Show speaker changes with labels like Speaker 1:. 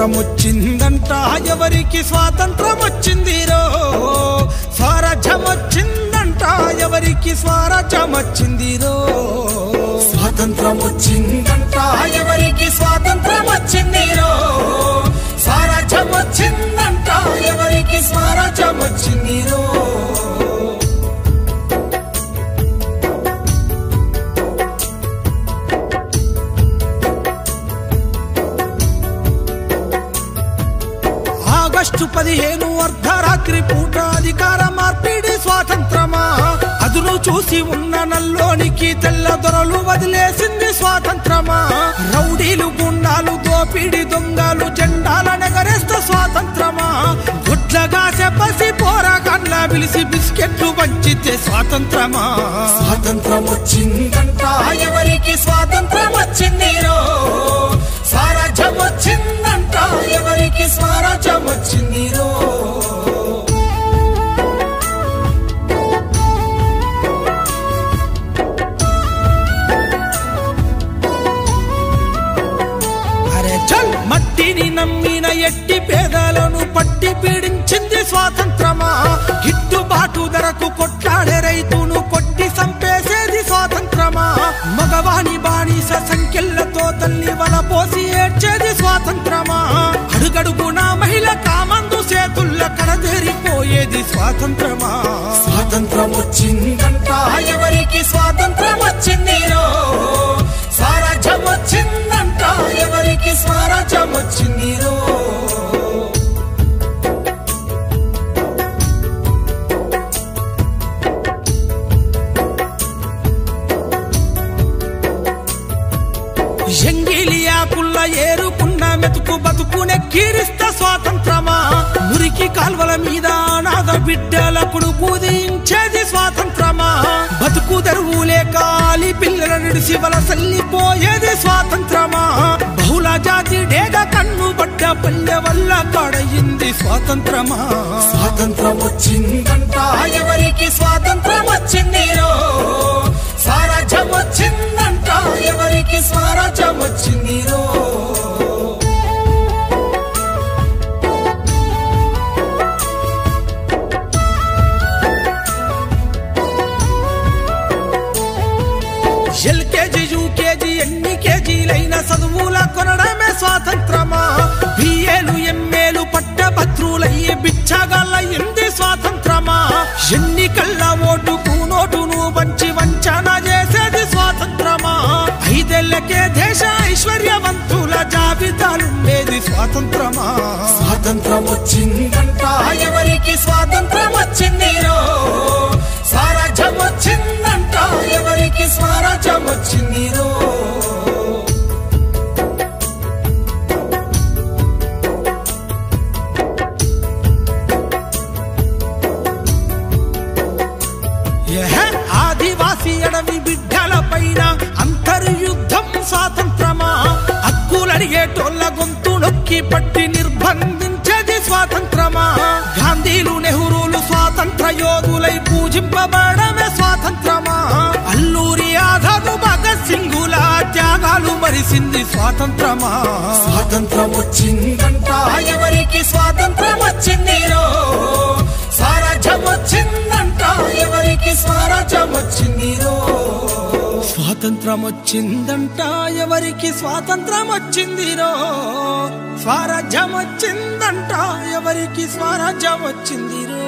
Speaker 1: స్వాతంత్రం వచ్చిందంట ఎవరికి స్వాతంత్రం వచ్చిందిరో స్వరాజ్యం వచ్చిందంట ఎవరికి స్వరాజ్యం వచ్చిందిరో స్వాతంత్రం వచ్చిందంట ఎవరికి స్వాతంత్రం వచ్చిందిరో స్వరాజ్యం వచ్చిందంట ఎవరికి స్వరాజ్యం వచ్చిందిరో ఆగస్టు 15 అర్ధరాత్రి పూట అధికార మార్పిడి స్వాతంత్రమా అదును చూసి ఉన్న నల్లోనికి తెల్ల దొరలు వదిలేసింది స్వాతంత్రమా రౌడీలు గుండాలు దోపిడి దొంగలు జెండాల నెగరేస్త స్వాతంత్రమా గుడ్లగా చెప్పసి పోరాగాన్ల పిలిచి బిస్కెట్లు పంచితే స్వాతంత్రమా స్వాతంత్రం వచ్చిందంట ఎవరికి స్వాతంత్రం వచ్చిందిరో స్వరాజ్యం వచ్చిందంట ఎవరికి స్వరాజ్యం వచ్చిందిరో మట్టిని నమ్మిన ఎట్టి పేదలను పట్టి పీడించింది స్వాతంత్రమా గిట్టుబాటు ధరకు కొట్లాడే రైతును కొట్టి సంపేసేది స్వాతంత్రమా మగవాణి బానిస సంఖ్యలతో తల్లి వలపోసి ఏడ్చేది స్వాతంత్రమా అడుగడుగున మహిళ కామందు చేతుల్ల కడదేరిపోయేది స్వాతంత్రమా స్వాతంత్రం వచ్చిందంట ఎవరికి స్వాతంత్రం వచ్చిందిరో స్వరాజ్యం వచ్చిందంట ఎవరికి స్వరాజ్యం వచ్చిందిరో ఎంగిలియాకుల్ల ఏరుకున్న మెతుకు బతుకునే కీరిస్త స్వాతంత్రమా మురికి కాల్వల మీద అనాథ బిడ్డలకు పూజించేది స్వాతంత్రమా బతుకు తెరువు లేక ఆలి పిల్లల నిడిసి వలసల్లిపోయేది స్వాతంత్రమా బహుళ జాతి డేగ కన్ను బడ్డ పల్లె వల్ల కడయింది స్వాతంత్రమా స్వాతంత్రం వచ్చిందంట ఎవరికి స్వాతంత్రం వచ్చిందిరో స్వరాజ్యం వచ్చిందంట ఎవరికి స్వరాజ్యం వచ్చిందిరో ఎల్కేజీ యూకేజీ ఎన్ని కేజీలైన చదువుల కొనడమే స్వాతంత్రమా బిఏలు ఎంఏలు పట్టభద్రులయ్యి బిచ్చగాళ్ళయింది స్వాతంత్రమా ఎన్నికల్ల ఓటుకు నోటును పంచి వంచన చేసేది స్వాతంత్రమా 5 ఏళ్లకే దేశ ఐశ్వర్యవంతుల జాబితాలుండేది స్వాతంత్రమా స్వాతంత్రం వచ్చిందంట ఎవరికి స్వాతంత్రం వచ్చిందిరో స్వరాజ్యం వచ్చిందంట ఎవరికి స్వరాజ్యం వచ్చిందిరో ఆదివాసీ అడవి బిడ్డల పైన అంతర్యుద్ధం స్వాతంత్రమా హక్కులడిగేటోళ్ళ గొంతు నొక్కి పట్టి నిర్బంధించేది స్వాతంత్రమా గాంధీలు నెహ్రూలు స్వాతంత్ర యోధులై పూజింపబడమే స్వాతంత్రమా అల్లూరి ఆజాద్ భగత్ సింగుల త్యాగాలు మరిసింది స్వాతంత్రమా స్వాతంత్రం వచ్చిందంట ఎవరికి స్వాతంత్రం వచ్చిందిరో స్వరాజ్యం వచ్చిందంట ఎవరికి స్వరాజ్యం వచ్చిందిరో స్వాతంత్రం వచ్చిందంట ఎవరికి స్వాతంత్రం వచ్చిందిరో స్వరాజ్యం వచ్చిందంట ఎవరికి స్వరాజ్యం వచ్చిందిరో